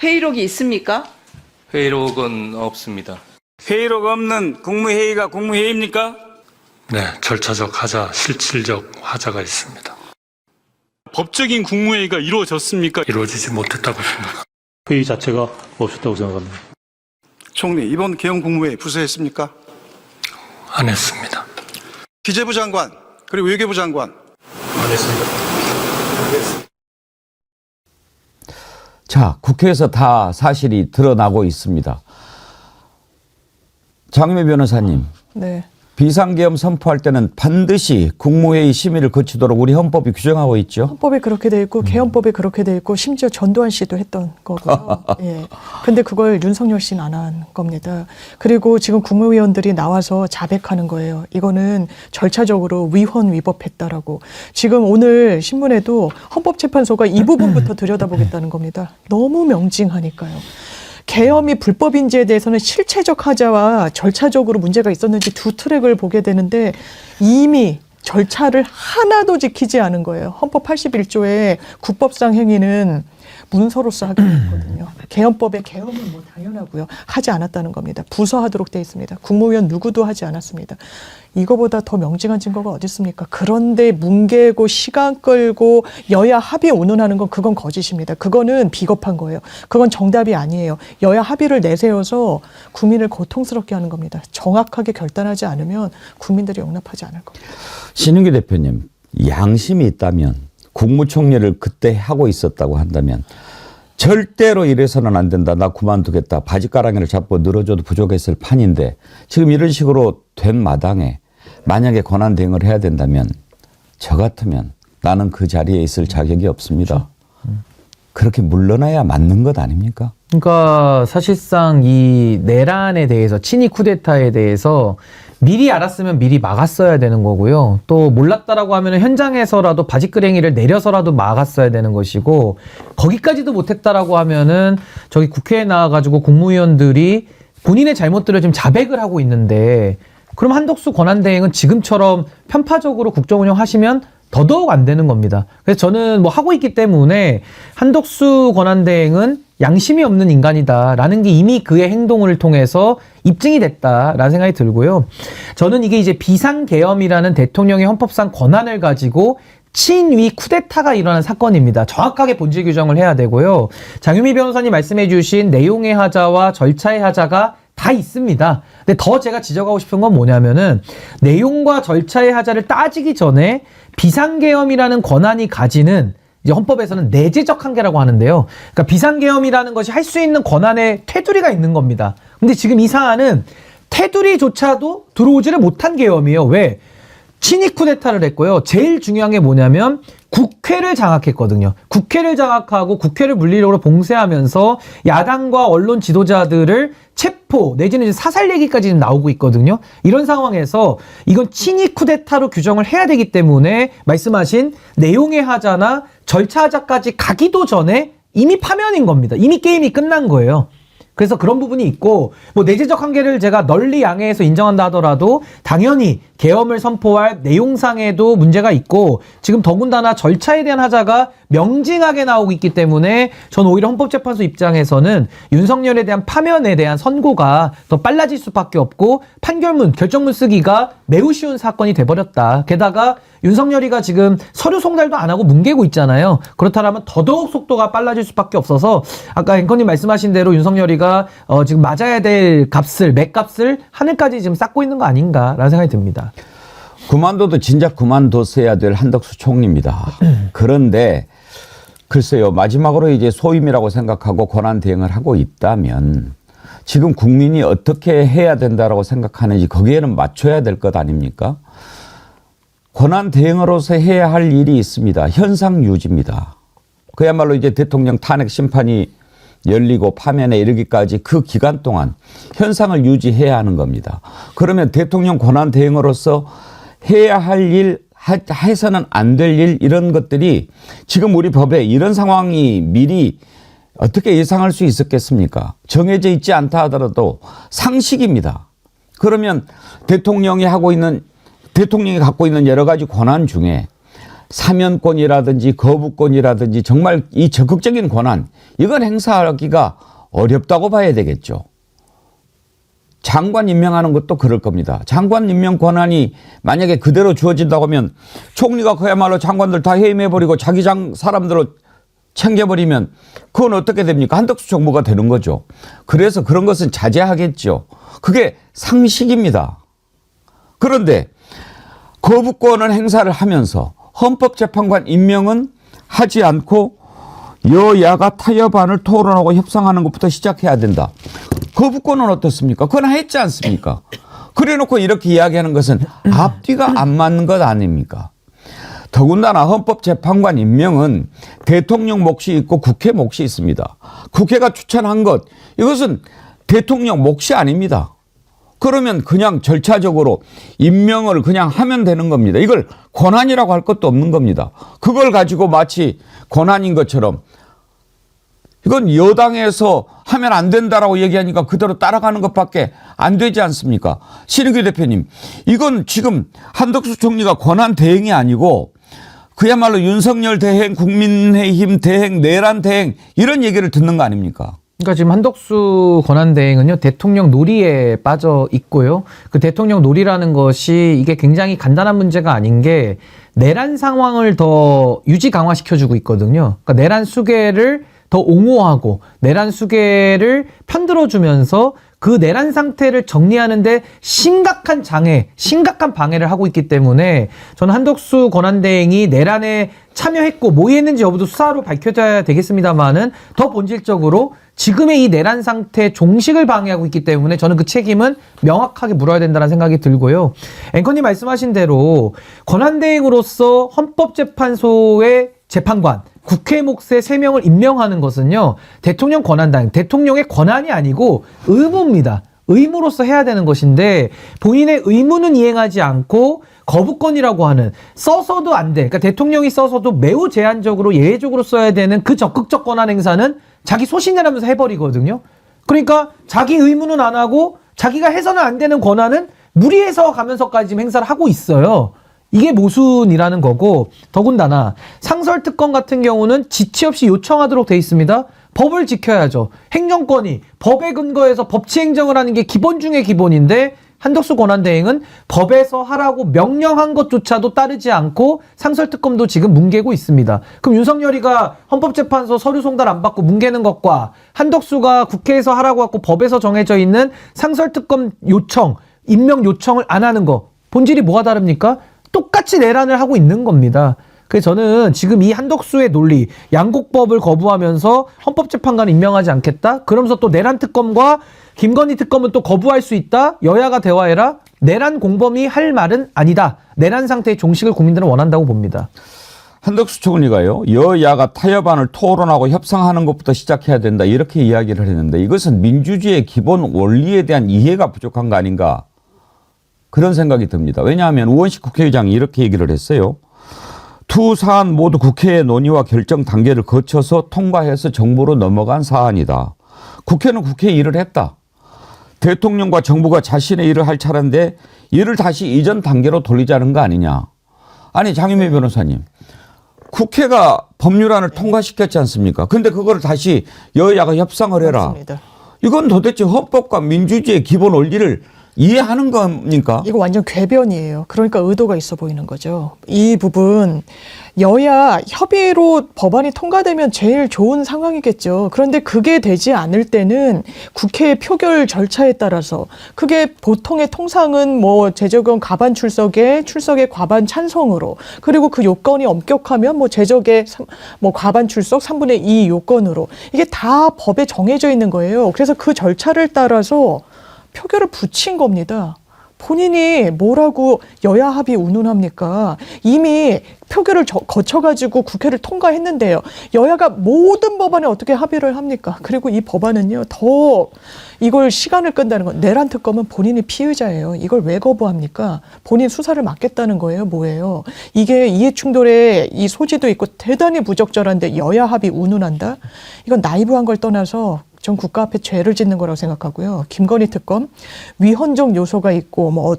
회의록이 있습니까? 회의록은 없습니다. 회의록 없는 국무회의가 국무회의입니까? 네, 절차적 하자, 실질적 하자가 있습니다. 법적인 국무회의가 이루어졌습니까? 이루어지지 못했다고 생각합니다. 회의 자체가 없었다고 생각합니다. 총리, 이번 개헌 국무회의 부서했습니까? 안 했습니다. 기재부 장관, 그리고 외교부 장관. 안 했습니다. 자, 국회에서 다 사실이 드러나고 있습니다. 장유미 변호사님, 네. 비상계엄 선포할 때는 반드시 국무회의 심의를 거치도록 우리 헌법이 규정하고 있죠. 헌법에 그렇게 돼 있고 개헌법에 그렇게 돼 있고 심지어 전두환 씨도 했던 거고요. 예. 근데 그걸 윤석열 씨는 안 한 겁니다. 그리고 지금 국무위원들이 나와서 자백하는 거예요. 이거는 절차적으로 위헌 위법했다라고. 지금 오늘 신문에도 헌법재판소가 이 부분부터 들여다보겠다는 겁니다. 너무 명징하니까요. 계엄이 불법인지에 대해서는 실체적 하자와 절차적으로 문제가 있었는지 두 트랙을 보게 되는데 이미 절차를 하나도 지키지 않은 거예요. 헌법 81조에 국법상 행위는 문서로서 하기로 했거든요. 개헌법에 개헌은 뭐 당연하고요. 하지 않았다는 겁니다. 부서하도록 돼 있습니다. 국무위원 누구도 하지 않았습니다. 이거보다 더 명징한 증거가 어디 있습니까? 그런데 뭉개고 시간 끌고 여야 합의 운운하는 건 그건 거짓입니다. 그거는 비겁한 거예요. 그건 정답이 아니에요. 여야 합의를 내세워서 국민을 고통스럽게 하는 겁니다. 정확하게 결단하지 않으면 국민들이 용납하지 않을 겁니다. 신은규 대표님, 양심이 있다면 국무총리를 그때 하고 있었다고 한다면 절대로 이래서는 안 된다. 나 그만두겠다. 바지가랑이를 잡고 늘어져도 부족했을 판인데 지금 이런 식으로 된 마당에 만약에 권한대행을 해야 된다면 저 같으면 나는 그 자리에 있을 자격이 없습니다. 그렇게 물러나야 맞는 것 아닙니까? 그러니까 사실상 이 내란에 대해서 친위 쿠데타에 대해서 미리 알았으면 미리 막았어야 되는 거고요. 또 몰랐다라고 하면 현장에서라도 바지끄랭이를 내려서라도 막았어야 되는 것이고 거기까지도 못했다라고 하면은 저기 국회에 나와가지고 국무위원들이 본인의 잘못들을 지금 자백을 하고 있는데 그럼 한덕수 권한대행은 지금처럼 편파적으로 국정운영 하시면 더더욱 안 되는 겁니다. 그래서 저는 뭐 하고 있기 때문에 한덕수 권한대행은 양심이 없는 인간이다라는 게 이미 그의 행동을 통해서 입증이 됐다라는 생각이 들고요. 저는 이게 이제 비상계엄이라는 대통령의 헌법상 권한을 가지고 친위 쿠데타가 일어난 사건입니다. 정확하게 본질 규정을 해야 되고요. 장유미 변호사님 말씀해 주신 내용의 하자와 절차의 하자가 다 있습니다. 근데 더 제가 지적하고 싶은 건 뭐냐면은 내용과 절차의 하자를 따지기 전에 비상계엄이라는 권한이 가지는 이제 헌법에서는 내재적 한계라고 하는데요. 그러니까 비상계엄이라는 것이 할 수 있는 권한의 테두리가 있는 겁니다. 근데 지금 이 사안은 테두리조차도 들어오지를 못한 계엄이에요. 왜? 친위 쿠데타를 했고요. 제일 중요한 게 뭐냐면 국회를 장악했거든요. 국회를 장악하고 국회를 물리력으로 봉쇄하면서 야당과 언론 지도자들을 체포 내지는 이제 사살 얘기까지 지금 나오고 있거든요. 이런 상황에서 이건 친위 쿠데타로 규정을 해야 되기 때문에 말씀하신 내용의 하자나 절차 하자까지 가기도 전에 이미 파면인 겁니다. 이미 게임이 끝난 거예요. 그래서 그런 부분이 있고 뭐 내재적 한계를 제가 널리 양해해서 인정한다 하더라도 당연히 계엄을 선포할 내용상에도 문제가 있고 지금 더군다나 절차에 대한 하자가 명징하게 나오고 있기 때문에 저는 오히려 헌법재판소 입장에서는 윤석열에 대한 파면에 대한 선고가 더 빨라질 수밖에 없고 판결문, 결정문 쓰기가 매우 쉬운 사건이 돼버렸다. 게다가 윤석열이가 지금 서류 송달도 안 하고 뭉개고 있잖아요. 그렇다면 더더욱 속도가 빨라질 수밖에 없어서 아까 앵커님 말씀하신 대로 윤석열이가 지금 맞아야 될 값을, 맥값을 하늘까지 지금 쌓고 있는 거 아닌가라는 생각이 듭니다. 그만둬도 진작 그만뒀어야 될 한덕수 총리입니다. 그런데 글쎄요, 마지막으로 이제 소임이라고 생각하고 권한 대행을 하고 있다면 지금 국민이 어떻게 해야 된다라고 생각하는지 거기에는 맞춰야 될 것 아닙니까? 권한 대행으로서 해야 할 일이 있습니다. 현상 유지입니다. 그야말로 이제 대통령 탄핵 심판이 열리고 파면에 이르기까지 그 기간 동안 현상을 유지해야 하는 겁니다. 그러면 대통령 권한 대행으로서 해야 할 일, 해서는 안 될 일 이런 것들이 지금 우리 법에 이런 상황이 미리 어떻게 예상할 수 있었겠습니까? 정해져 있지 않다 하더라도 상식입니다. 그러면 대통령이 갖고 있는 여러 가지 권한 중에 사면권이라든지 거부권이라든지 정말 이 적극적인 권한 이건 행사하기가 어렵다고 봐야 되겠죠. 장관 임명하는 것도 그럴 겁니다. 장관 임명 권한이 만약에 그대로 주어진다고 하면 총리가 그야말로 장관들 다 해임해버리고 자기 사람들로 챙겨버리면 그건 어떻게 됩니까? 한덕수 정부가 되는 거죠. 그래서 그런 것은 자제하겠죠. 그게 상식입니다. 그런데 거부권을 행사를 하면서 헌법재판관 임명은 하지 않고 여야가 타협안을 토론하고 협상하는 것부터 시작해야 된다. 거부권은 어떻습니까? 그건 했지 않습니까? 그래놓고 이렇게 이야기하는 것은 앞뒤가 안 맞는 것 아닙니까? 더군다나 헌법재판관 임명은 대통령 몫이 있고 국회 몫이 있습니다. 국회가 추천한 것 이것은 대통령 몫이 아닙니다. 그러면 그냥 절차적으로 임명을 그냥 하면 되는 겁니다. 이걸 권한이라고 할 것도 없는 겁니다. 그걸 가지고 마치 권한인 것처럼 이건 여당에서 하면 안 된다라고 얘기하니까 그대로 따라가는 것밖에 안 되지 않습니까? 신은규 대표님, 이건 지금 한덕수 총리가 권한 대행이 아니고 그야말로 윤석열 대행, 국민의힘 대행, 내란 대행 이런 얘기를 듣는 거 아닙니까? 그러니까 지금 한덕수 권한대행은요, 대통령 놀이에 빠져 있고요. 그 대통령 놀이라는 것이 이게 굉장히 간단한 문제가 아닌 게 내란 상황을 더 유지 강화시켜주고 있거든요. 그러니까 내란 수계를 더 옹호하고 내란 수계를 편들어주면서 그 내란 상태를 정리하는데 심각한 장애, 심각한 방해를 하고 있기 때문에 저는 한덕수 권한대행이 내란에 참여했고 모의했는지 여부도 수사로 밝혀져야 되겠습니다만은 더 본질적으로 지금의 이 내란 상태 종식을 방해하고 있기 때문에 저는 그 책임은 명확하게 물어야 된다는 생각이 들고요. 앵커님 말씀하신 대로 권한대행으로서 헌법재판소의 재판관, 국회 몫의 3명을 임명하는 것은요, 대통령 권한당, 대통령의 권한이 아니고 의무입니다. 의무로서 해야 되는 것인데 본인의 의무는 이행하지 않고 거부권이라고 하는 써서도 안 돼. 그러니까 대통령이 써서도 매우 제한적으로 예외적으로 써야 되는 그 적극적 권한 행사는 자기 소신이라면서 해버리거든요. 그러니까 자기 의무는 안 하고 자기가 해서는 안 되는 권한은 무리해서 가면서까지 지금 행사를 하고 있어요. 이게 모순이라는 거고, 더군다나 상설특검 같은 경우는 지체 없이 요청하도록 돼 있습니다. 법을 지켜야죠. 행정권이 법에 근거해서 법치행정을 하는 게 기본 중에 기본인데 한덕수 권한대행은 법에서 하라고 명령한 것조차도 따르지 않고 상설특검도 지금 뭉개고 있습니다. 그럼 윤석열이가 헌법재판소 서류 송달 안 받고 뭉개는 것과 한덕수가 국회에서 하라고 하고 법에서 정해져 있는 상설특검 요청, 임명 요청을 안 하는 거, 본질이 뭐가 다릅니까? 똑같이 내란을 하고 있는 겁니다. 그래서 저는 지금 이 한덕수의 논리, 양곡법을 거부하면서 헌법재판관을 임명하지 않겠다? 그러면서 또 내란 특검과 김건희 특검은 또 거부할 수 있다? 여야가 대화해라? 내란 공범이 할 말은 아니다. 내란 상태의 종식을 국민들은 원한다고 봅니다. 한덕수 총리가요, 여야가 타협안을 토론하고 협상하는 것부터 시작해야 된다 이렇게 이야기를 했는데 이것은 민주주의의 기본 원리에 대한 이해가 부족한 거 아닌가 그런 생각이 듭니다. 왜냐하면 우원식 국회의장이 이렇게 얘기를 했어요. 두 사안 모두 국회의 논의와 결정 단계를 거쳐서 통과해서 정부로 넘어간 사안이다. 국회는 국회의 일을 했다. 대통령과 정부가 자신의 일을 할 차례인데 이를 다시 이전 단계로 돌리자는 거 아니냐. 아니 장윤미 변호사님, 국회가 법률안을 통과시켰지 않습니까? 근데 그걸 다시 여야가 협상을 해라. 맞습니다. 이건 도대체 헌법과 민주주의의 기본 원리를 이해하는 겁니까? 이거 완전 궤변이에요. 그러니까 의도가 있어 보이는 거죠. 이 부분 여야 협의로 법안이 통과되면 제일 좋은 상황이겠죠. 그런데 그게 되지 않을 때는 국회의 표결 절차에 따라서 그게 보통의 통상은 뭐 제적은 과반 출석에 과반 찬성으로 그리고 그 요건이 엄격하면 뭐 제적의 뭐 과반 출석 3분의 2 요건으로 이게 다 법에 정해져 있는 거예요. 그래서 그 절차를 따라서 표결을 붙인 겁니다. 본인이 뭐라고 여야 합의 운운합니까? 이미 표결을 거쳐가지고 국회를 통과했는데요. 여야가 모든 법안에 어떻게 합의를 합니까? 그리고 이 법안은요, 더 이걸 시간을 끈다는 건 내란 특검은 본인이 피의자예요. 이걸 왜 거부합니까? 본인 수사를 맡겠다는 거예요? 뭐예요? 이게 이해충돌의 이 소지도 있고 대단히 부적절한데 여야 합의 운운한다? 이건 나이브한 걸 떠나서 전 국가 앞에 죄를 짓는 거라고 생각하고요. 김건희 특검 위헌적 요소가 있고 뭐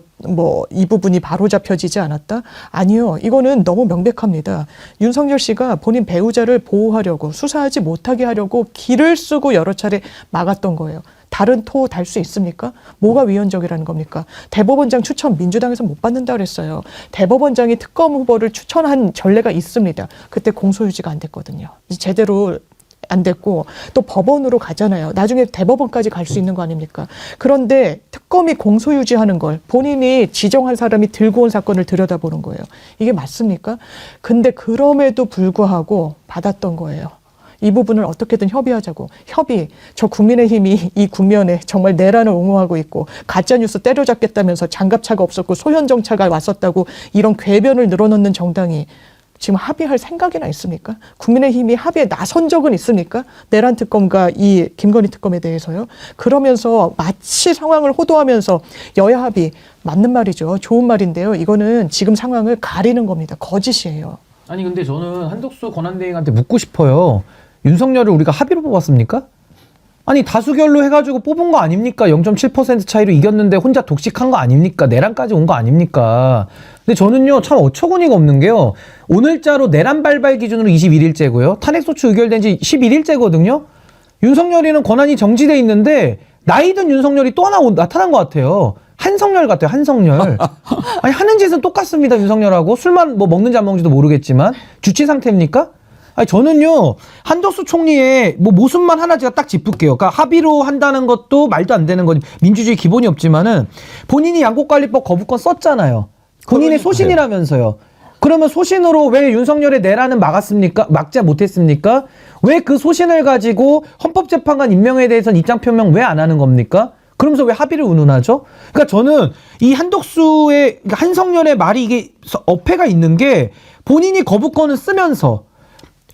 이 부분이 바로 잡혀지지 않았다? 아니요. 이거는 너무 명백합니다. 윤석열 씨가 본인 배우자를 보호하려고 수사하지 못하게 하려고 길을 쓰고 여러 차례 막았던 거예요. 다른 토 달 수 있습니까? 뭐가 위헌적이라는 겁니까? 대법원장 추천 민주당에서 못 받는다 그랬어요. 대법원장이 특검 후보를 추천한 전례가 있습니다. 그때 공소유지가 안 됐거든요. 제대로 안 됐고 또 법원으로 가잖아요. 나중에 대법원까지 갈 수 있는 거 아닙니까? 그런데 특검이 공소유지하는 걸 본인이 지정한 사람이 들고 온 사건을 들여다보는 거예요. 이게 맞습니까? 근데 그럼에도 불구하고 받았던 거예요. 이 부분을 어떻게든 협의하자고. 협의. 저 국민의힘이 이 국면에 정말 내란을 옹호하고 있고 가짜뉴스 때려잡겠다면서 장갑차가 없었고 소현정차가 왔었다고 이런 궤변을 늘어놓는 정당이 지금 합의할 생각이나 있습니까? 국민의힘이 합의에 나선 적은 있습니까? 내란 특검과 이 김건희 특검에 대해서요. 그러면서 마치 상황을 호도하면서 여야 합의 맞는 말이죠. 좋은 말인데요. 이거는 지금 상황을 가리는 겁니다. 거짓이에요. 아니 근데 저는 한덕수 권한대행한테 묻고 싶어요. 윤석열을 우리가 합의로 뽑았습니까? 아니 다수결로 해가지고 뽑은 거 아닙니까? 0.7% 차이로 이겼는데 혼자 독식한 거 아닙니까? 내란까지 온 거 아닙니까? 근데 저는요 참 어처구니가 없는 게요. 오늘자로 내란 발발 기준으로 21일째고요. 탄핵소추 의결된 지 11일째거든요. 윤석열이는 권한이 정지돼 있는데 나이든 윤석열이 또 하나 나타난 것 같아요. 한성열 같아요. 한성열. 아니 하는 짓은 똑같습니다. 윤석열하고 술만 뭐 먹는지 안 먹는지도 모르겠지만 주치 상태입니까? 아니 저는요 한덕수 총리의 뭐 모습만 하나 제가 딱 짚을게요. 그러니까 합의로 한다는 것도 말도 안 되는 거지. 민주주의 기본이 없지만은 본인이 양곡관리법 거부권 썼잖아요. 본인의 소신이라면서요. 그러면 소신으로 왜 윤석열의 내란은 막았습니까? 막지 못했습니까? 왜 그 소신을 가지고 헌법재판관 임명에 대해서는 입장 표명 왜 안 하는 겁니까? 그러면서 왜 합의를 운운하죠? 그러니까 저는 이 한덕수의 그러니까 한성열의 말이 이게 어폐가 있는 게 본인이 거부권을 쓰면서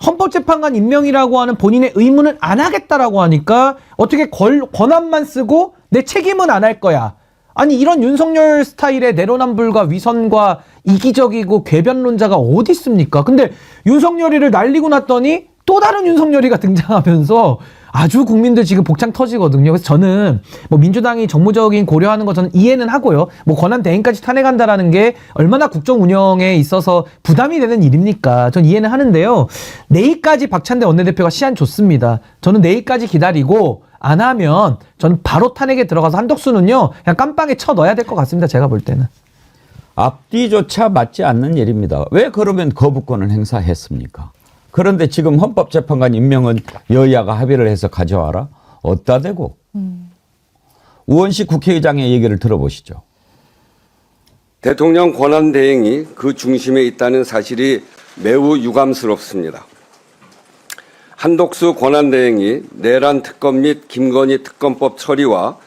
헌법재판관 임명이라고 하는 본인의 의무는 안 하겠다라고 하니까 어떻게 권한만 쓰고 내 책임은 안 할 거야. 아니 이런 윤석열 스타일의 내로남불과 위선과 이기적이고 궤변론자가 어디 있습니까? 근데 윤석열이를 날리고 났더니 또 다른 윤석열이가 등장하면서 아주 국민들 지금 복창 터지거든요. 그래서 저는 뭐 민주당이 정무적인 고려하는 거 저는 이해는 하고요. 뭐 권한 대행까지 탄핵한다라는 게 얼마나 국정 운영에 있어서 부담이 되는 일입니까? 전 이해는 하는데요. 내일까지 박찬대 원내대표가 시한 줬습니다. 저는 내일까지 기다리고 안 하면 저는 바로 탄핵에 들어가서 한덕수는요 그냥 깜빵에 쳐 넣어야 될 것 같습니다. 제가 볼 때는. 앞뒤조차 맞지 않는 일입니다. 왜 그러면 거부권을 행사했습니까? 그런데 지금 헌법재판관 임명은 여야가 합의를 해서 가져와라? 어디다 대고? 우원식 국회의장의 얘기를 들어보시죠. 대통령 권한대행이 그 중심에 있다는 사실이 매우 유감스럽습니다. 한덕수 권한대행이 내란 특검 및 김건희 특검법 처리와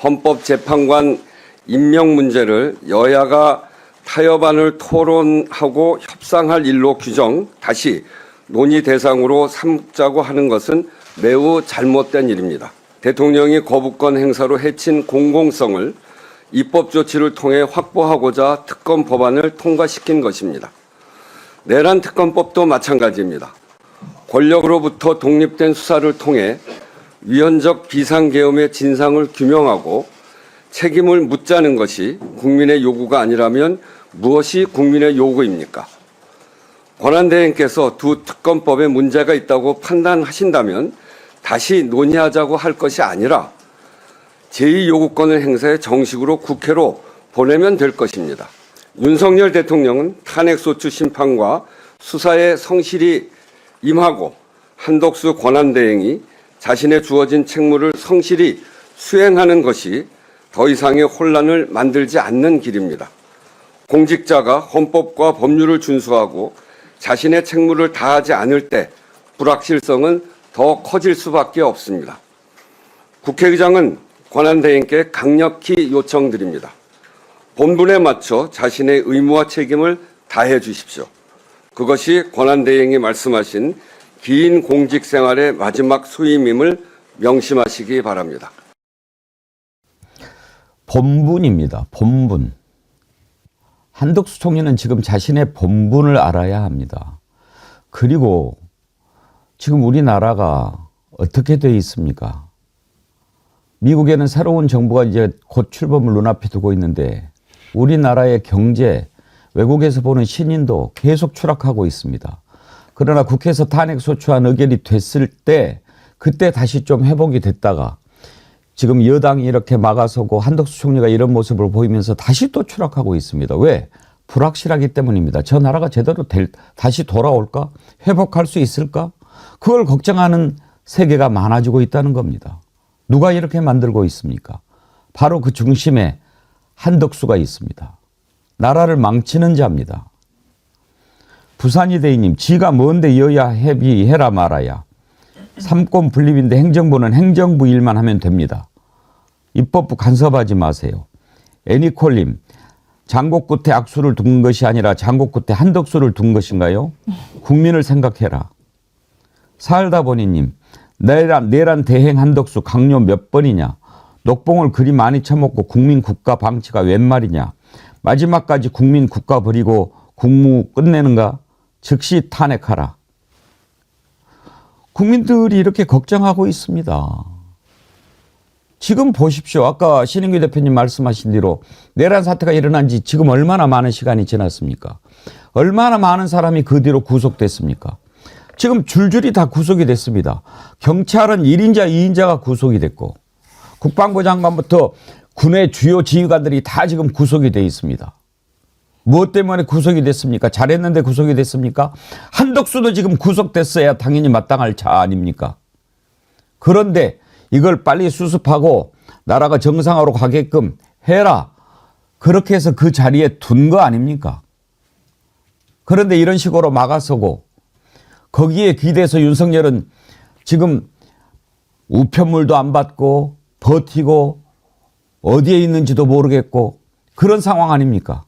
헌법재판관 임명 문제를 여야가 타협안을 토론하고 협상할 일로 규정 다시 논의 대상으로 삼자고 하는 것은 매우 잘못된 일입니다. 대통령이 거부권 행사로 해친 공공성을 입법 조치를 통해 확보하고자 특검 법안을 통과시킨 것입니다. 내란 특검법도 마찬가지입니다. 권력으로부터 독립된 수사를 통해 위헌적 비상계엄의 진상을 규명하고 책임을 묻자는 것이 국민의 요구가 아니라면 무엇이 국민의 요구입니까? 권한대행께서 두 특검법에 문제가 있다고 판단하신다면 다시 논의하자고 할 것이 아니라 제2요구권을 행사해 정식으로 국회로 보내면 될 것입니다. 윤석열 대통령은 탄핵소추 심판과 수사에 성실히 임하고 한덕수 권한대행이 자신의 주어진 책무를 성실히 수행하는 것이 더 이상의 혼란을 만들지 않는 길입니다. 공직자가 헌법과 법률을 준수하고 자신의 책무를 다하지 않을 때 불확실성은 더 커질 수밖에 없습니다. 국회의장은 권한대행께 강력히 요청드립니다. 본분에 맞춰 자신의 의무와 책임을 다해 주십시오. 그것이 권한대행이 말씀하신 긴 공직생활의 마지막 수임임을 명심하시기 바랍니다. 본분입니다. 본분. 한덕수 총리는 지금 자신의 본분을 알아야 합니다. 그리고 지금 우리나라가 어떻게 되어 있습니까? 미국에는 새로운 정부가 이제 곧 출범을 눈앞에 두고 있는데 우리나라의 경제, 외국에서 보는 신인도 계속 추락하고 있습니다. 그러나 국회에서 탄핵소추안 의결이 됐을 때 그때 다시 좀 회복이 됐다가 지금 여당이 이렇게 막아서고 한덕수 총리가 이런 모습을 보이면서 다시 또 추락하고 있습니다. 왜? 불확실하기 때문입니다. 저 나라가 제대로 다시 돌아올까? 회복할 수 있을까? 그걸 걱정하는 세계가 많아지고 있다는 겁니다. 누가 이렇게 만들고 있습니까? 바로 그 중심에 한덕수가 있습니다. 나라를 망치는 자입니다. 부산이대인님, 지가 뭔데 여야 협의해라 말아야. 삼권 분립인데 행정부는 행정부 일만 하면 됩니다. 입법부 간섭하지 마세요. 애니콜님, 장국 끝에 악수를 둔 것이 아니라 장국 끝에 한덕수를 둔 것인가요? 국민을 생각해라. 살다 보니님, 내란 대행 한덕수 강요 몇 번이냐? 녹봉을 그리 많이 처먹고 국민 국가 방치가 웬 말이냐? 마지막까지 국민 국가 버리고 국무 끝내는가? 즉시 탄핵하라. 국민들이 이렇게 걱정하고 있습니다. 지금 보십시오. 아까 신인규 대표님 말씀하신 대로 내란 사태가 일어난 지 지금 얼마나 많은 시간이 지났습니까? 얼마나 많은 사람이 그 뒤로 구속됐습니까? 지금 줄줄이 다 구속이 됐습니다. 경찰은 1인자, 2인자가 구속이 됐고 국방부 장관부터 군의 주요 지휘관들이 다 지금 구속이 돼 있습니다. 무엇 때문에 구속이 됐습니까? 잘했는데 구속이 됐습니까? 한덕수도 지금 구속됐어야 당연히 마땅할 자 아닙니까? 그런데 이걸 빨리 수습하고 나라가 정상화로 가게끔 해라. 그렇게 해서 그 자리에 둔 거 아닙니까? 그런데 이런 식으로 막아서고 거기에 기대서 윤석열은 지금 우편물도 안 받고 버티고 어디에 있는지도 모르겠고 그런 상황 아닙니까?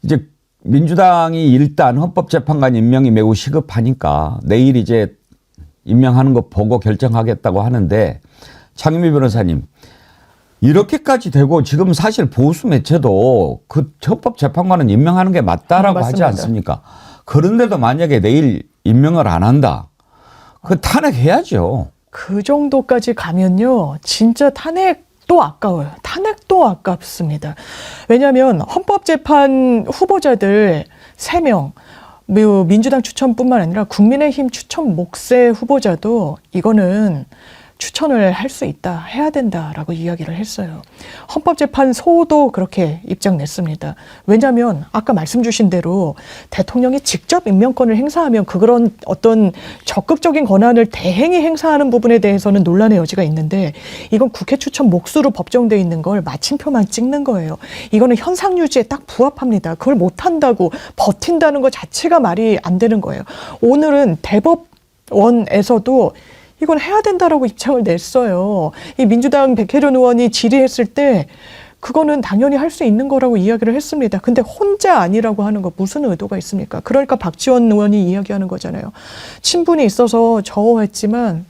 이제 민주당이 일단 헌법재판관 임명이 매우 시급하니까 내일 이제 임명하는 거 보고 결정하겠다고 하는데 장윤미 변호사님 이렇게까지 되고 지금 사실 보수 매체도 그 헌법재판관은 임명하는 게 맞다라고 하지 않습니까? 그런데도 만약에 내일 임명을 안 한다. 그 탄핵해야죠. 그 정도까지 가면요. 진짜 탄핵도 아까워요. 탄핵도 아깝습니다. 왜냐하면 헌법재판 후보자들 3명, 민주당 추천뿐만 아니라 국민의힘 추천 몫의 후보자도 이거는 추천을 할 수 있다, 해야 된다라고 이야기를 했어요. 헌법재판소도 그렇게 입장 냈습니다. 왜냐하면 아까 말씀 주신 대로 대통령이 직접 임명권을 행사하면 그런 어떤 적극적인 권한을 대행이 행사하는 부분에 대해서는 논란의 여지가 있는데 이건 국회 추천 몫으로 법정돼 있는 걸 마침표만 찍는 거예요. 이거는 현상 유지에 딱 부합합니다. 그걸 못한다고 버틴다는 것 자체가 말이 안 되는 거예요. 오늘은 대법원에서도 이건 해야 된다라고 입장을 냈어요. 이 민주당 백혜련 의원이 질의했을 때 그거는 당연히 할 수 있는 거라고 이야기를 했습니다. 근데 혼자 아니라고 하는 거 무슨 의도가 있습니까? 그러니까 박지원 의원이 이야기하는 거잖아요. 친분이 있어서 저어했지만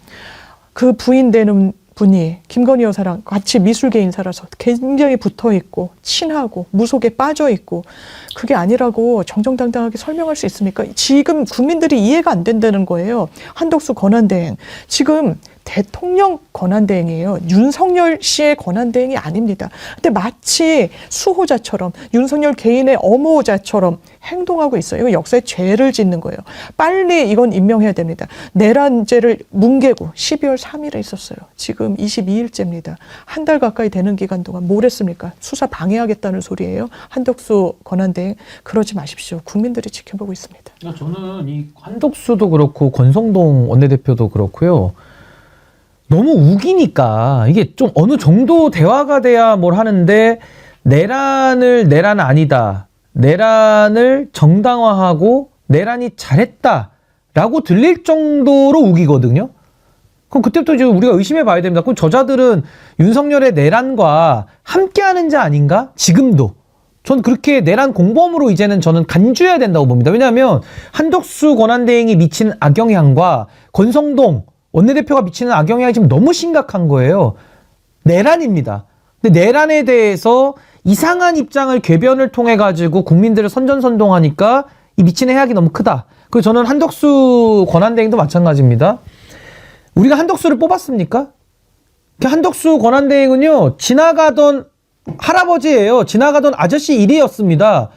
그 부인 되는 분이 김건희 여사랑 같이 미술계 인사라서 굉장히 붙어있고 친하고 무속에 빠져있고 그게 아니라고 정정당당하게 설명할 수 있습니까? 지금 국민들이 이해가 안 된다는 거예요. 한덕수 권한대행. 지금 대통령 권한대행이에요. 윤석열 씨의 권한대행이 아닙니다. 근데 마치 수호자처럼 윤석열 개인의 엄호자처럼 행동하고 있어요. 이거 역사에 죄를 짓는 거예요. 빨리 이건 임명해야 됩니다. 내란죄를 뭉개고 12월 3일에 있었어요. 지금 22일째입니다. 한 달 가까이 되는 기간 동안 뭘 했습니까? 수사 방해하겠다는 소리예요. 한덕수 권한대행. 그러지 마십시오. 국민들이 지켜보고 있습니다. 저는 이 한덕수도 그렇고 권성동 원내대표도 그렇고요. 너무 우기니까 이게 좀 어느 정도 대화가 돼야 뭘 하는데 내란 아니다. 내란을 정당화하고 내란이 잘했다라고 들릴 정도로 우기거든요. 그럼 그때부터 이제 우리가 의심해 봐야 됩니다. 그럼 저자들은 윤석열의 내란과 함께하는 자 아닌가? 지금도. 전 그렇게 내란 공범으로 이제는 저는 간주해야 된다고 봅니다. 왜냐하면 한덕수 권한대행이 미치는 악영향과 권성동 원내대표가 미치는 악영향이 지금 너무 심각한 거예요. 내란입니다. 근데 내란에 대해서 이상한 입장을 궤변을 통해 가지고 국민들을 선전선동하니까 이 미친의 해악이 너무 크다. 그리고 저는 한덕수 권한대행도 마찬가지입니다. 우리가 한덕수를 뽑았습니까? 한덕수 권한대행은요, 지나가던 할아버지예요. 지나가던 아저씨 일이었습니다.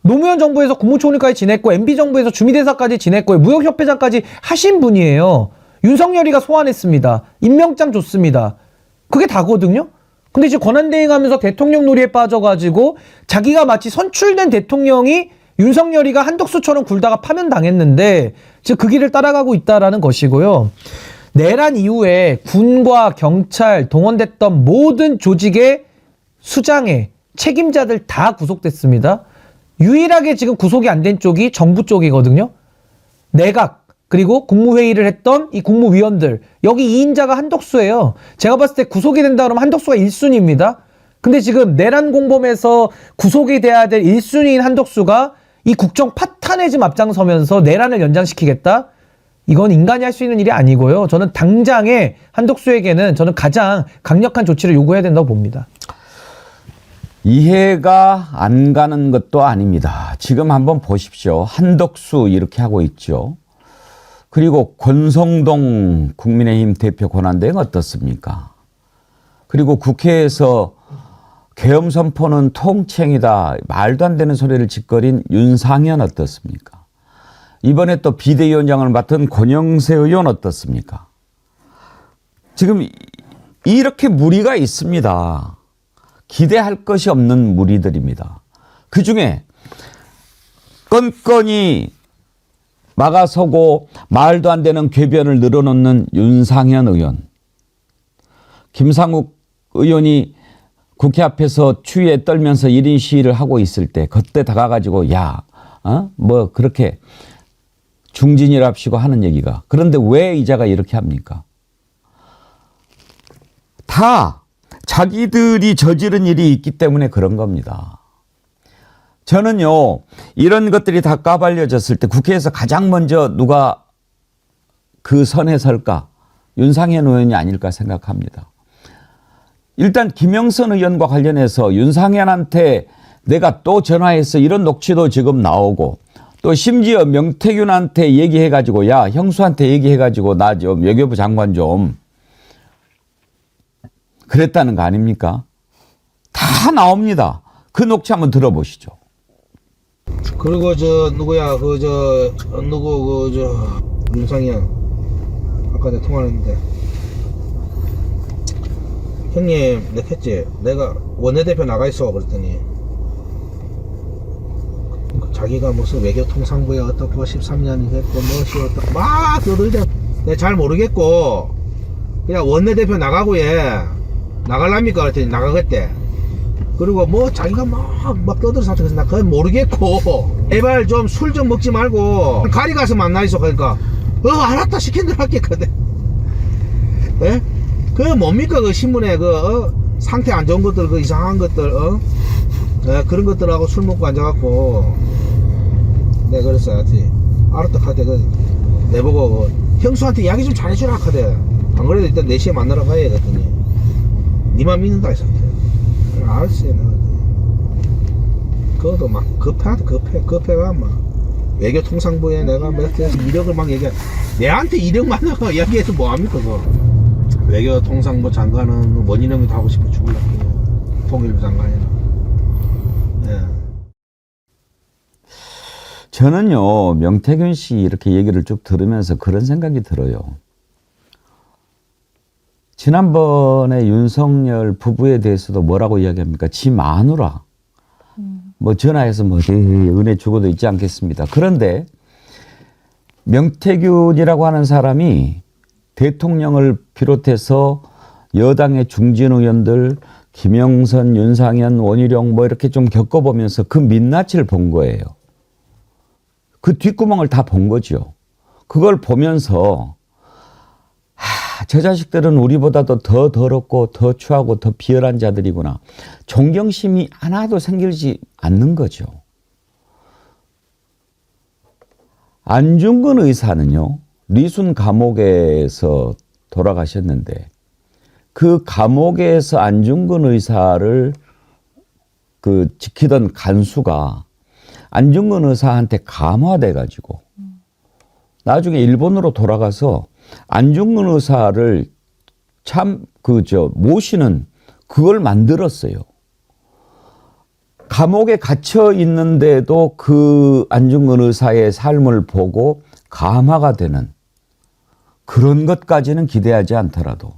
노무현 정부에서 국무총리까지 지냈고 MB 정부에서 주미대사까지 지냈고 무역협회장까지 하신 분이에요. 윤석열이가 소환했습니다. 임명장 줬습니다. 그게 다거든요. 근데 지금 권한대행하면서 대통령 놀이에 빠져가지고 자기가 마치 선출된 대통령이 윤석열이가 한덕수처럼 굴다가 파면당했는데 지금 그 길을 따라가고 있다라는 것이고요. 내란 이후에 군과 경찰 동원됐던 모든 조직의 수장의 책임자들 다 구속됐습니다. 유일하게 지금 구속이 안 된 쪽이 정부 쪽이거든요. 내각 그리고 국무회의를 했던 이 국무위원들, 여기 2인자가 한덕수예요. 제가 봤을 때 구속이 된다 그러면 한덕수가 1순위입니다. 근데 지금 내란 공범에서 구속이 돼야 될 1순위인 한덕수가 이 국정 파탄에 지금 앞장서면서 내란을 연장시키겠다? 이건 인간이 할 수 있는 일이 아니고요. 저는 당장에 한덕수에게는 저는 가장 강력한 조치를 요구해야 된다고 봅니다. 이해가 안 가는 것도 아닙니다. 지금 한번 보십시오. 한덕수 이렇게 하고 있죠. 그리고 권성동 국민의힘 대표 권한대행 어떻습니까? 그리고 국회에서 계엄 선포는 통칭이다. 말도 안 되는 소리를 짓거린 윤상현 어떻습니까? 이번에 또 비대위원장을 맡은 권영세 의원 어떻습니까? 지금 이렇게 무리가 있습니다. 기대할 것이 없는 무리들입니다. 그중에 건건이 막아서고 말도 안 되는 궤변을 늘어놓는 윤상현 의원, 김상욱 의원이 국회 앞에서 추위에 떨면서 1인 시위를 하고 있을 때 그때 다가가지고 뭐 그렇게 중진이랍시고 하는 얘기가. 그런데 왜 이자가 이렇게 합니까? 다 자기들이 저지른 일이 있기 때문에 그런 겁니다. 저는요, 이런 것들이 다 까발려졌을 때 국회에서 가장 먼저 누가 그 선에 설까? 윤상현 의원이 아닐까 생각합니다. 일단 김영선 의원과 관련해서 윤상현한테 내가 또 전화해서 이런 녹취도 지금 나오고 또 심지어 명태균한테 얘기해가지고 야 형수한테 얘기해가지고 나 좀 외교부 장관 좀 그랬다는 거 아닙니까? 다 나옵니다. 그 녹취 한번 들어보시죠. 그리고 윤상현 아까 내가 통화했는데 형님 내가 했지 내가 원내대표 나가 있어 그랬더니 자기가 무슨 외교통상부에 어떻고 13년이 됐고 무엇이 어떻고 막 떠들자. 내가 잘 모르겠고 그냥 원내대표 나가고 나갈랍니까 그랬더니 나가겠대. 그리고 뭐 자기가 막 떠들어서 그래서 나 그건 모르겠고 제발 좀 술 좀 먹지 말고 가리 가서 만나 있어. 그러니까 알았다 시킨 대로 할게거든. 예? 그 뭡니까 그 신문에 상태 안 좋은 것들 그 이상한 것들 예, 그런 것들하고 술 먹고 앉아갖고 내가 그랬어야지. 알았다 카대 내보고 형수한테 이야기 좀 잘해주라 카대. 안 그래도 일단 4시에 만나러 가야 그랬더니 니만 믿는다 했어. 알았어요. 그것도 막 급해가 막 외교통상부에 내가 몇 개 이력을 막 얘기해. 내한테 이력만 이야기해서 뭐합니까 그거. 외교통상부 장관은 원희룡이도 하고 싶어 죽을라 통일부 장관이나. 예. 저는요 명태균 씨 이렇게 얘기를 쭉 들으면서 그런 생각이 들어요. 지난번에 윤석열 부부에 대해서도 뭐라고 이야기합니까? 지 마누라. 뭐 전화해서 뭐 은혜 주고도 있지 않겠습니다. 그런데 명태균이라고 하는 사람이 대통령을 비롯해서 여당의 중진 의원들 김영선, 윤상현, 원희룡 뭐 이렇게 좀 겪어보면서 그 민낯을 본 거예요. 그 뒷구멍을 다 본 거죠. 그걸 보면서 저 자식들은 우리보다도 더 더럽고 더 추하고 더 비열한 자들이구나. 존경심이 하나도 생기지 않는 거죠. 안중근 의사는요. 리순 감옥에서 돌아가셨는데 그 감옥에서 안중근 의사를 지키던 간수가 안중근 의사한테 감화돼 가지고 나중에 일본으로 돌아가서 안중근 의사를 참 모시는 그걸 만들었어요. 감옥에 갇혀 있는데도 그 안중근 의사의 삶을 보고 감화가 되는 그런 것까지는 기대하지 않더라도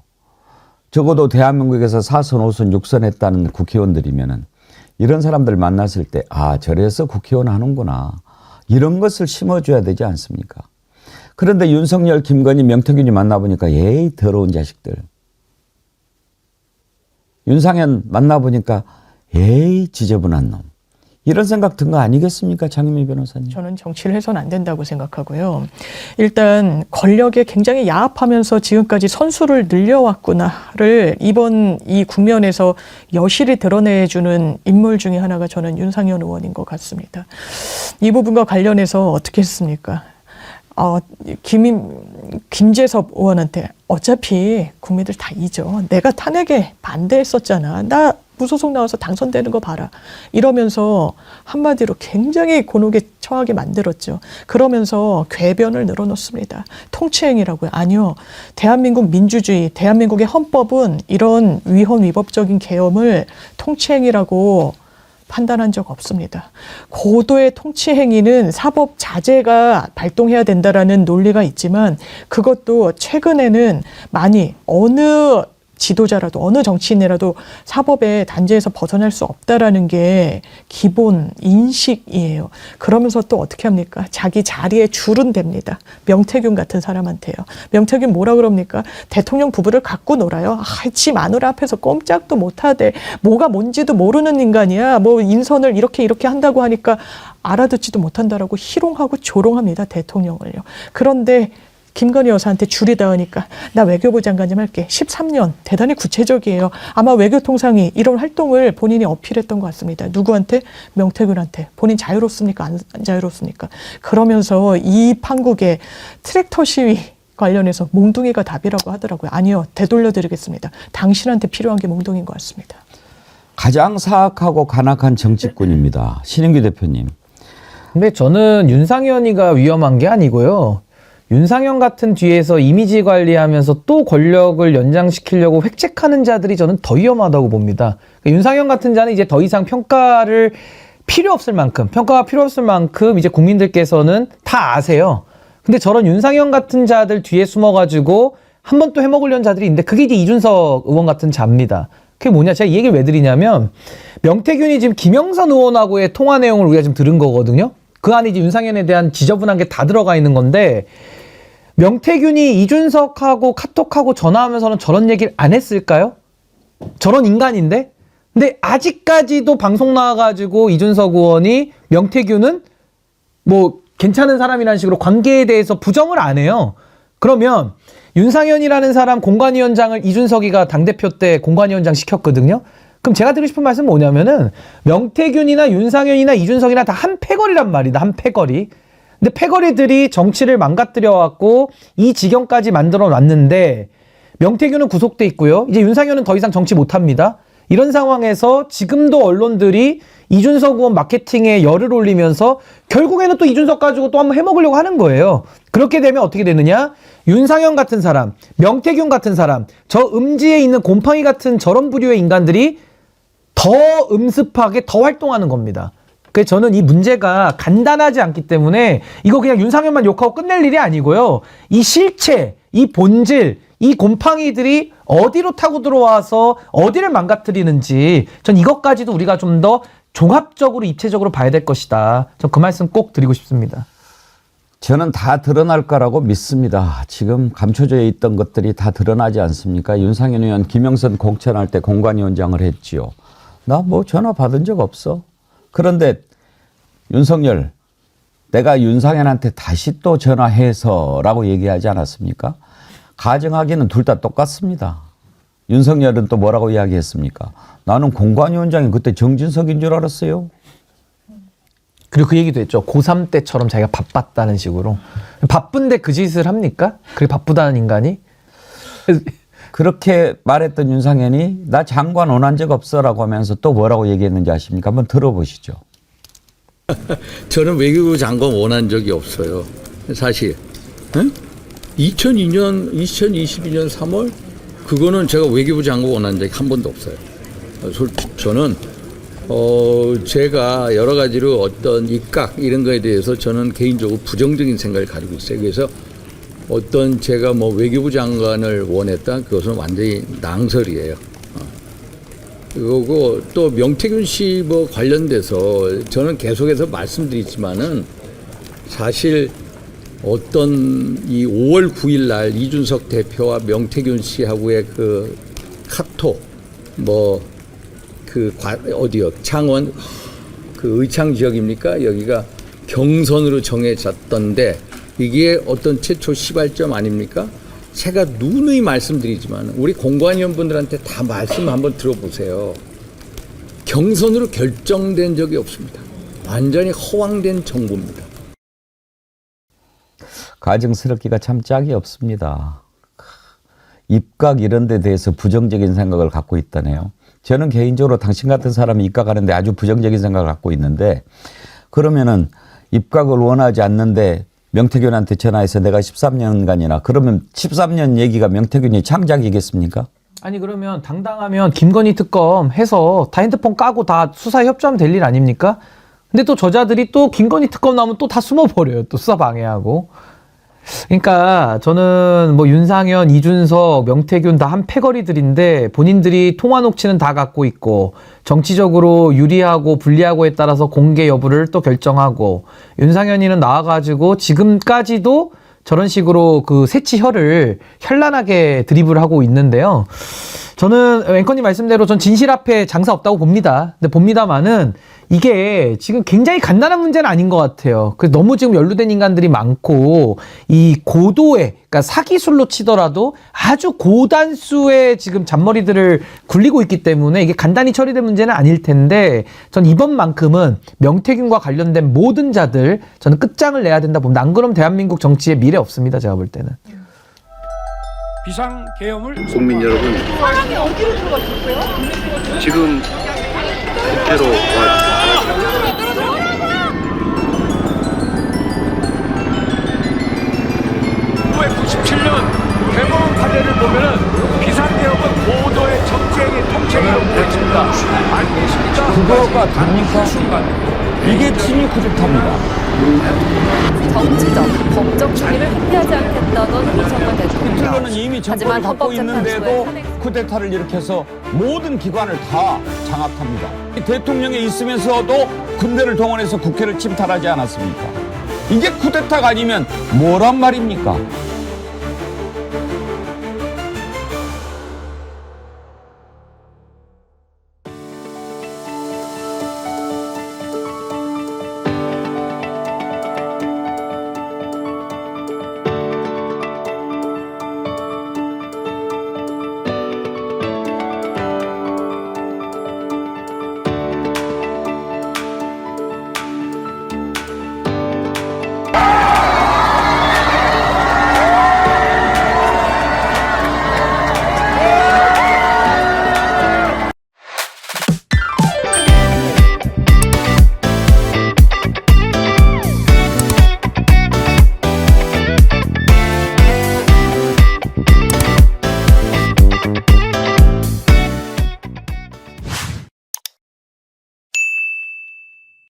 적어도 대한민국에서 4선, 5선, 6선 했다는 국회의원들이면은 이런 사람들 만났을 때 아, 저래서 국회의원 하는구나. 이런 것을 심어줘야 되지 않습니까? 그런데 윤석열, 김건희, 명태균이 만나보니까 에이 더러운 자식들. 윤상현 만나보니까 에이 지저분한 놈. 이런 생각 든 거 아니겠습니까? 장윤미 변호사님. 저는 정치를 해서는 안 된다고 생각하고요. 일단 권력에 굉장히 야합하면서 지금까지 선수를 늘려왔구나를 이번 이 국면에서 여실히 드러내주는 인물 중에 하나가 저는 윤상현 의원인 것 같습니다. 이 부분과 관련해서 어떻게 했습니까? 김재섭 의원한테 어차피 국민들 다 잊어. 내가 탄핵에 반대했었잖아. 나 무소속 나와서 당선되는 거 봐라. 이러면서 한마디로 굉장히 곤혹에 처하게 만들었죠. 그러면서 궤변을 늘어놓습니다. 통치행위라고요. 아니요. 대한민국 민주주의, 대한민국의 헌법은 이런 위헌 위법적인 계엄을 통치행위라고 판단한 적 없습니다. 고도의 통치 행위는 사법 자제가 발동해야 된다라는 논리가 있지만 그것도 최근에는 많이 어느 지도자라도 어느 정치인이라도 사법의 단죄에서 벗어날 수 없다라는 게 기본 인식이에요. 그러면서 또 어떻게 합니까? 자기 자리에 줄은 댑니다. 명태균 같은 사람한테요. 명태균 뭐라 그럽니까? 대통령 부부를 갖고 놀아요. 지 마누라 앞에서 꼼짝도 못하대. 뭐가 뭔지도 모르는 인간이야. 뭐 인선을 이렇게 한다고 하니까 알아듣지도 못한다라고 희롱하고 조롱합니다. 대통령을요. 그런데 김건희 여사한테 줄이 닿으니까 나 외교부 장관 좀 할게. 13년 대단히 구체적이에요. 아마 외교통상이 이런 활동을 본인이 어필했던 것 같습니다. 누구한테? 명태균한테. 본인 자유롭습니까? 안 자유롭습니까? 그러면서 이 판국의 트랙터 시위 관련해서 몽둥이가 답이라고 하더라고요. 아니요. 되돌려드리겠습니다. 당신한테 필요한 게 몽둥이인 것 같습니다. 가장 사악하고 간악한 정치꾼입니다. 신인규 대표님. 근데 저는 윤상현이가 위험한 게 아니고요. 윤상현 같은 뒤에서 이미지 관리하면서 또 권력을 연장시키려고 획책하는 자들이 저는 더 위험하다고 봅니다. 그러니까 윤상현 같은 자는 이제 더 이상 평가가 필요 없을 만큼 이제 국민들께서는 다 아세요. 근데 저런 윤상현 같은 자들 뒤에 숨어가지고 한 번 또 해먹으려는 자들이 있는데 그게 이제 이준석 의원 같은 자입니다. 그게 뭐냐? 제가 이 얘기를 왜 드리냐면 명태균이 지금 김영선 의원하고의 통화 내용을 우리가 지금 들은 거거든요. 그 안에 이제 윤상현에 대한 지저분한 게 다 들어가 있는 건데 명태균이 이준석하고 카톡하고 전화하면서는 저런 얘기를 안 했을까요? 저런 인간인데? 근데 아직까지도 방송 나와가지고 이준석 의원이 명태균은 뭐 괜찮은 사람이라는 식으로 관계에 대해서 부정을 안 해요. 그러면 윤상현이라는 사람 공관위원장을 이준석이가 당대표 때 공관위원장 시켰거든요. 그럼 제가 드리고 싶은 말씀은 뭐냐면은 명태균이나 윤상현이나 이준석이나 다 한 패거리란 말이다. 한 패거리. 근데 패거리들이 정치를 망가뜨려왔고 이 지경까지 만들어 놨는데 명태균은 구속돼 있고요. 이제 윤상현은 더 이상 정치 못합니다. 이런 상황에서 지금도 언론들이 이준석 의원 마케팅에 열을 올리면서 결국에는 또 이준석 가지고 또 한번 해먹으려고 하는 거예요. 그렇게 되면 어떻게 되느냐? 윤상현 같은 사람, 명태균 같은 사람, 저 음지에 있는 곰팡이 같은 저런 부류의 인간들이 더 음습하게 더 활동하는 겁니다. 그래서 저는 이 문제가 간단하지 않기 때문에 이거 그냥 윤상현만 욕하고 끝낼 일이 아니고요. 이 실체, 이 본질, 이 곰팡이들이 어디로 타고 들어와서 어디를 망가뜨리는지 전 이것까지도 우리가 좀 더 종합적으로 입체적으로 봐야 될 것이다. 전 그 말씀 꼭 드리고 싶습니다. 저는 다 드러날 거라고 믿습니다. 지금 감춰져 있던 것들이 다 드러나지 않습니까? 윤상현 의원 김영선 공천할 때 공관위원장을 했지요. 나 뭐 전화 받은 적 없어. 그런데 윤석열, 내가 윤상현한테 다시 또 전화해서라고 얘기하지 않았습니까? 가정하기는 둘 다 똑같습니다. 윤석열은 또 뭐라고 이야기했습니까? 나는 공관위원장이 그때 정진석인 줄 알았어요. 그리고 그 얘기도 했죠. 고3 때처럼 자기가 바빴다는 식으로. 바쁜데 그 짓을 합니까? 그렇게 바쁘다는 인간이? 그렇게 말했던 윤상현이 나 장관 원한 적 없어라고 하면서 또 뭐라고 얘기했는지 아십니까? 한번 들어보시죠. 저는 외교부 장관 원한 적이 없어요. 사실. 2022년 3월 그거는 제가 외교부 장관 원한 적이 한 번도 없어요. 저는 제가 여러 가지로 어떤 입각 이런 거에 대해서 저는 개인적으로 부정적인 생각을 가지고 있어요. 그래서 어떤 제가 뭐 외교부 장관을 원했다 그것은 완전히 낭설이에요. 그리고 또 명태균 씨 뭐 관련돼서 저는 계속해서 말씀드리지만은 사실 어떤 이 5월 9일 날 이준석 대표와 명태균 씨하고의 그 카톡 뭐 그 어디요 창원 그 의창 지역입니까? 여기가 경선으로 정해졌던데 이게 어떤 최초 시발점 아닙니까? 제가 누누이 말씀드리지만 우리 공관위원분들한테 다 말씀 한번 들어보세요. 경선으로 결정된 적이 없습니다. 완전히 허황된 정보입니다. 가증스럽기가 참 짝이 없습니다. 입각 이런 데 대해서 부정적인 생각을 갖고 있다네요. 저는 개인적으로 당신 같은 사람이 입각하는데 아주 부정적인 생각을 갖고 있는데 그러면은 입각을 원하지 않는데 명태균한테 전화해서 내가 13년간이나 그러면 13년 얘기가 명태균이 창작이겠습니까? 아니 그러면 당당하면 김건희 특검 해서 다 핸드폰 까고 다 수사에 협조하면 될 일 아닙니까? 근데 또 저자들이 또 김건희 특검 나오면 또 다 숨어버려요. 또 수사 방해하고. 그러니까 저는 뭐 윤상현, 이준석, 명태균 다 한 패거리들인데 본인들이 통화 녹취는 다 갖고 있고 정치적으로 유리하고 불리하고에 따라서 공개 여부를 또 결정하고 윤상현이는 나와가지고 지금까지도 저런 식으로 그 새치혀를 현란하게 드리블하고 있는데요. 저는 앵커님 말씀대로 전 진실 앞에 장사 없다고 봅니다. 근데 봅니다만은 이게 지금 굉장히 간단한 문제는 아닌 것 같아요. 그래서 너무 지금 연루된 인간들이 많고 이 고도의 그러니까 사기술로 치더라도 아주 고단수의 지금 잔머리들을 굴리고 있기 때문에 이게 간단히 처리된 문제는 아닐 텐데 전 이번만큼은 명태균과 관련된 모든 자들 저는 끝장을 내야 된다 봅니다. 안 그러면 대한민국 정치에 미래 없습니다. 제가 볼 때는. 비상계엄을 국민 여러분, 사람이 어디로 들어갔었어요? 지금 국회로 와 1997년 대법원 판례를 보면은 비상계엄은 모도의 정치행위 통째로 펼칩니다. 아니겠습니까? 그거가 됩니까? 이게 친위 쿠데타입니다. 정치적, 법적 중의를 회피하지 않겠다던 이정만 대통령. 히틀러는 이미 정권을 갖고 있는데도 쿠데타를 일으켜서 모든 기관을 다 장악합니다. 대통령에 있으면서도 군대를 동원해서 국회를 침탈하지 않았습니까? 이게 쿠데타가 아니면 뭐란 말입니까?